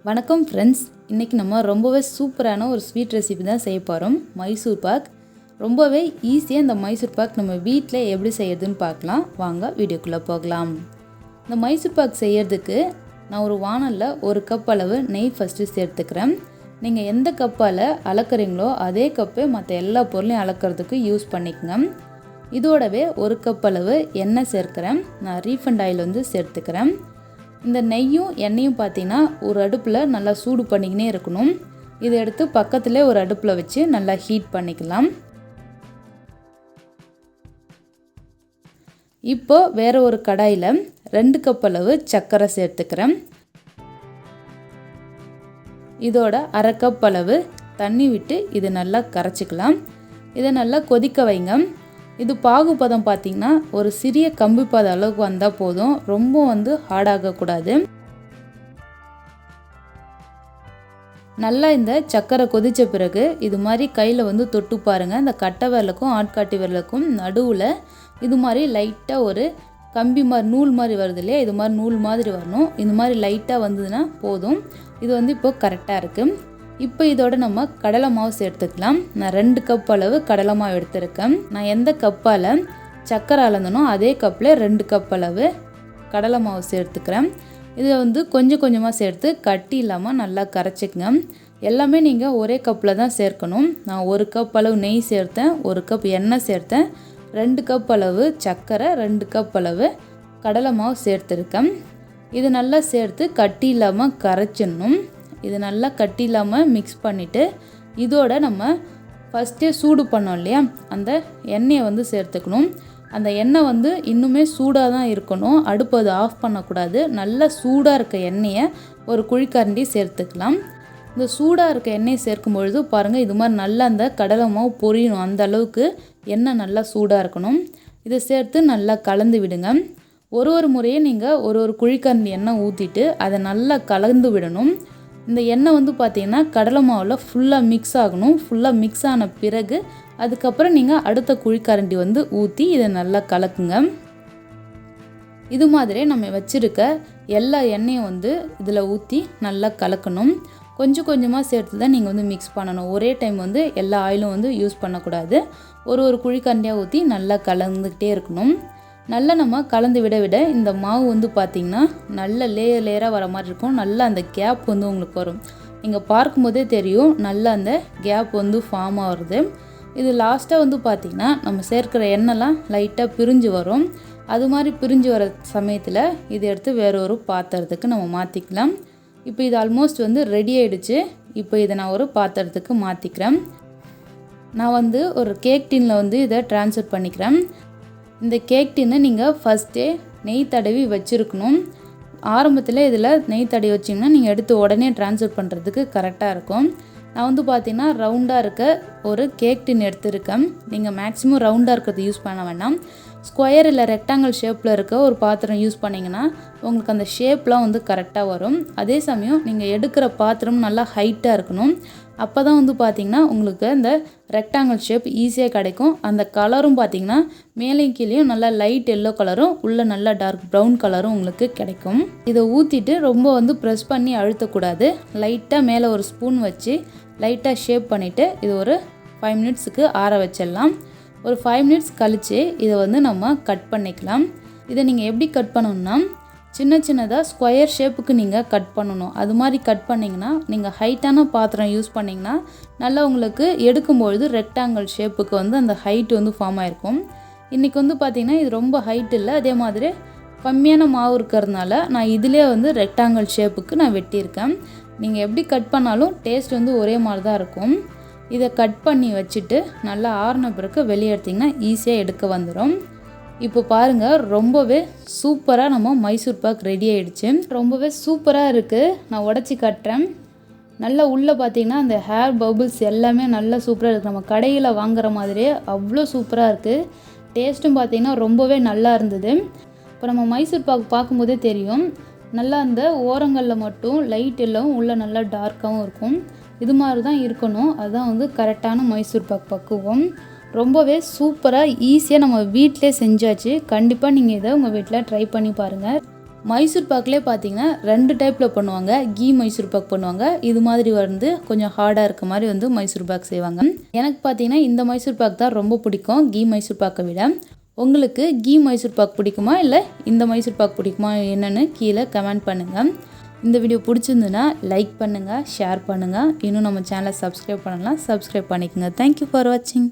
வணக்கம் ஃப்ரெண்ட்ஸ், இன்றைக்கி நம்ம ரொம்பவே சூப்பரான ஒரு ஸ்வீட் ரெசிபி தான் செய்ய போகிறோம். மைசூர் பாக். ரொம்பவே ஈஸியாக இந்த மைசூர் பாக் நம்ம வீட்டில் எப்படி செய்யறதுன்னு பார்க்கலாம். வாங்க வீடியோக்குள்ளே போகலாம். இந்த மைசூர் பாக் செய்யறதுக்கு நான் ஒரு வானலில் 1 கப் அளவு நெய் ஃபஸ்ட்டு சேர்த்துக்கிறேன். நீங்கள் எந்த கப்பால் அளக்குறீங்களோ அதே கப்பே மற்ற எல்லா பொருளையும் அளக்கிறதுக்கு யூஸ் பண்ணிக்கோங்க. இதோடவே 1 கப் அளவு எண்ணெய் சேர்க்கிறேன். நான் ரீஃபண்ட் ஆயில் சேர்த்துக்கிறேன். இந்த நெய்யும் எண்ணெயும் பார்த்தீங்கன்னா ஒரு அடுப்பில் நல்லா சூடு பண்ணிக்கினே இருக்கணும். இதை எடுத்து பக்கத்துலேயே ஒரு அடுப்பில் வச்சு நல்லா ஹீட் பண்ணிக்கலாம். இப்போ வேறு ஒரு கடாயில் 2 கப் அளவு சர்க்கரை சேர்த்துக்கிறேன். இதோட 1/2 கப் அளவு தண்ணி விட்டு இது நல்லா கரைச்சிக்கலாம். இதை நல்லா கொதிக்க வைங்க. இது பாகுபதம் பார்த்திங்கன்னா ஒரு சிறிய கம்பி பத அளவுக்கு வந்தால் போதும். ரொம்ப ஹார்டாகக்கூடாது. நல்லா இந்த சர்க்கரை கொதித்த பிறகு இது மாதிரி கையில் தொட்டு பாருங்கள். இந்த கட்டை விரலுக்கும் ஆட்காட்டி விரலுக்கும் நடுவில் இது மாதிரி லைட்டாக ஒரு கம்பி மாதிரி நூல் மாதிரி வருது இல்லையா, இது மாதிரி நூல் மாதிரி வரணும். இது மாதிரி லைட்டாக வந்ததுன்னா போதும். இது இப்போ கரெக்டாக இருக்குது. இப்போ இதோட நம்ம கடலை மாவு சேர்த்துக்கலாம். நான் 2 கப் அளவு கடலை மாவு எடுத்திருக்கேன். நான் எந்த கப்பால் சர்க்கரை அளந்தனோ அதே கப்பில் 2 கப் அளவு கடலை மாவு சேர்த்துக்கிறேன். இதை கொஞ்சம் கொஞ்சமாக சேர்த்து கட்டி இல்லாமல் நல்லா கரைச்சிக்கங்க. எல்லாமே நீங்கள் ஒரே கப்பில் தான் சேர்க்கணும். நான் 1 கப் அளவு நெய் சேர்த்தேன், 1 கப் எண்ணெய் சேர்த்தேன், 2 கப் அளவு சர்க்கரை, 2 கப் அளவு கடலை மாவு சேர்த்துருக்கேன். இது நல்லா சேர்த்து கட்டி இல்லாமல் கரைச்சிடணும். இது நல்லா கட்டி இல்லாமல் மிக்ஸ் பண்ணிவிட்டு இதோட நம்ம ஃபஸ்ட்டே சூடு பண்ணோம் இல்லையா, அந்த எண்ணெயை சேர்த்துக்கணும். அந்த எண்ணெய் இன்னுமே சூடாக தான் இருக்கணும். அடுப்பு அது ஆஃப் பண்ணக்கூடாது. நல்லா சூடாக இருக்க எண்ணெயை ஒரு குழிக்கரண்டி சேர்த்துக்கலாம். இந்த சூடாக இருக்க எண்ணெயை சேர்க்கும் பொழுது பாருங்கள், இது மாதிரி நல்லா அந்த கடலை மாவு பொரியணும். அந்த அளவுக்கு எண்ணெய் நல்லா சூடாக இருக்கணும். இதை சேர்த்து நல்லா கலந்து விடுங்க. ஒரு முறையே நீங்கள் ஒரு குழிக்கரண்டி எண்ணெய் ஊற்றிட்டு அதை நல்லா கலந்து விடணும். இந்த எண்ணெய் பார்த்தீங்கன்னா கடலை மாவில் ஃபுல்லாக மிக்ஸ் ஆகணும். ஃபுல்லாக மிக்ஸ் ஆன பிறகு அதுக்கப்புறம் நீங்கள் அடுத்த குழிக்கரண்டி ஊற்றி இதை நல்லா கலக்குங்க. இது மாதிரி நம்ம வச்சுருக்க எல்லா எண்ணெயும் இதில் ஊற்றி நல்லா கலக்கணும். கொஞ்சம் கொஞ்சமாக சேர்த்து தான் நீங்கள் மிக்ஸ் பண்ணணும். ஒரே டைம் எல்லா ஆயிலும் யூஸ் பண்ணக்கூடாது. ஒரு குழிக்கரண்டியாக ஊற்றி நல்லா கலந்துக்கிட்டே இருக்கணும். நல்லா நம்ம கலந்து விட இந்த மாவு பார்த்திங்கன்னா நல்ல லேயராக வர மாதிரி இருக்கும். நல்லா அந்த கேப் உங்களுக்கு வரும். நீங்கள் பார்க்கும்போதே தெரியும் நல்லா அந்த கேப் ஃபார்ம் ஆகுறது. இது லாஸ்ட்டாக பார்த்திங்கன்னா நம்ம சேர்க்குற எண்ணெய்லாம் லைட்டாக பிரிஞ்சு வரும். அது மாதிரி பிரிஞ்சு வர சமயத்தில் இதை எடுத்து வேற ஒரு பாத்திரத்துக்கு நம்ம மாற்றிக்கலாம். இப்போ இது ஆல்மோஸ்ட் ரெடி ஆகிடுச்சு. இப்போ இதை நான் ஒரு பாத்திரத்துக்கு மாற்றிக்கிறேன். நான் ஒரு கேக் டின்னில் இதை ட்ரான்ஸ்ஃபர் பண்ணிக்கிறேன். இந்த கேக் டின்னை நீங்கள் ஃபஸ்ட்டே நெய் தடவி வச்சுருக்கணும். ஆரம்பத்தில் இதில் நெய் தடவி வச்சிங்கன்னா நீங்கள் எடுத்து உடனே ட்ரான்ஸ்ஃபர் பண்ணுறதுக்கு கரெக்டாக இருக்கும். நான் பார்த்திங்கன்னா ரவுண்டாக இருக்க ஒரு கேக் டின் எடுத்துருக்கேன். நீங்கள் மேக்ஸிமம் ரவுண்டாக இருக்கிறது யூஸ் பண்ண வேண்டாம். ஸ்கொயர் இல்லை ரெக்டாங்கிள் ஷேப்பில் இருக்க ஒரு பாத்திரம் யூஸ் பண்ணிங்கன்னா உங்களுக்கு அந்த ஷேப்லாம் கரெக்டாக வரும். அதே சமயம் நீங்கள் எடுக்கிற பாத்திரம் நல்லா ஹைட்டாக இருக்கணும். அப்போ தான் பார்த்திங்கன்னா உங்களுக்கு அந்த ரெக்டாங்கிள் ஷேப் ஈஸியாக கிடைக்கும். அந்த கலரும் பார்த்திங்கன்னா மேலேயும் கீழேயும் நல்லா லைட் எல்லோ கலரும் உள்ளே நல்லா டார்க் ப்ரௌன் கலரும் உங்களுக்கு கிடைக்கும். இதை ஊற்றிட்டு ரொம்ப ப்ரெஸ் பண்ணி அழுத்தக்கூடாது. லைட்டாக மேலே ஒரு ஸ்பூன் வச்சு லைட்டாக ஷேப் பண்ணிவிட்டு இது ஒரு 5 மினிட்ஸுக்கு ஆற வச்சிடலாம். ஒரு 5 மினிட்ஸ் கழித்து இதை நம்ம கட் பண்ணிக்கலாம். இதை நீங்கள் எப்படி கட் பண்ணணும்னா சின்னதாக ஸ்கொயர் ஷேப்புக்கு நீங்கள் கட் பண்ணணும். அது மாதிரி கட் பண்ணிங்கன்னா நீங்கள் ஹைட்டான பாத்திரம் யூஸ் பண்ணிங்கன்னா நல்லா உங்களுக்கு எடுக்கும்பொழுது ரெக்டாங்கிள் ஷேப்புக்கு அந்த ஹைட் ஃபார்ம் ஆகிருக்கும். இன்றைக்கி பார்த்திங்கன்னா இது ரொம்ப ஹைட் இல்லை. அதே மாதிரி கம்மியான மாவு இருக்கிறதுனால நான் இதிலே ரெக்டாங்கிள் ஷேப்புக்கு நான் வெட்டியிருக்கேன். நீங்கள் எப்படி கட் பண்ணாலும் டேஸ்ட் ஒரே மாதிரி தான் இருக்கும். இதை கட் பண்ணி வச்சுட்டு நல்லா ஆறின பிறகு வெளியே எடுத்திங்கன்னா ஈஸியாக எடுக்க வந்துடும். இப்போ பாருங்கள், ரொம்பவே சூப்பராக நம்ம மைசூர் பாக் ரெடி ஆகிடுச்சு. ரொம்பவே சூப்பராக இருக்குது. நான் உடச்சி கட்டுறேன். நல்லா உள்ளே பார்த்திங்கன்னா அந்த ஹேர் பபிள்ஸ் எல்லாமே நல்லா சூப்பராக இருக்குது. நம்ம கடையில் வாங்குகிற மாதிரியே அவ்வளோ சூப்பராக இருக்குது. டேஸ்ட்டும் பார்த்திங்கன்னா ரொம்பவே நல்லா இருந்தது. இப்போ நம்ம மைசூர் பாக் பார்க்கும்போதே தெரியும் நல்லா அந்த ஓரங்களில் மட்டும் லைட் எல்லாம் உள்ளே நல்லா டார்க்காகவும் இருக்கும். இது மாதிரி தான் இருக்கணும். அதுதான் கரெக்டான மைசூர் பாக் பக்குவம். ரொம்பவே சூப்பராக ஈஸியாக நம்ம வீட்டிலே செஞ்சாச்சு. கண்டிப்பாக நீங்கள் இதை உங்கள் வீட்டில் ட்ரை பண்ணி பாருங்கள். மைசூர் பாக்லேயே பார்த்தீங்கன்னா 2 டைப்பில் பண்ணுவாங்க. கீ மைசூர் பாக் பண்ணுவாங்க. இது மாதிரி வந்து கொஞ்சம் ஹார்டாக இருக்க மாதிரி வந்து மைசூர் பாக் செய்வாங்க. எனக்கு பார்த்தீங்கன்னா இந்த மைசூர் பாக் தான் ரொம்ப பிடிக்கும் கீ மைசூர் பாக்கை விட. உங்களுக்கு கீ மைசூர் பாக் பிடிக்குமா இல்லை இந்த மைசூர் பாக் பிடிக்குமா என்னென்னு கீழே கமெண்ட் பண்ணுங்கள். இந்த வீடியோ பிடிச்சிருந்துன்னா லைக் பண்ணுங்கள், ஷேர் பண்ணுங்கள். இன்னும் நம்ம சேனலை சப்ஸ்கிரைப் பண்ணலாம், சப்ஸ்கிரைப் பண்ணிக்கோங்க. தேங்க்யூ ஃபார் வாட்சிங்.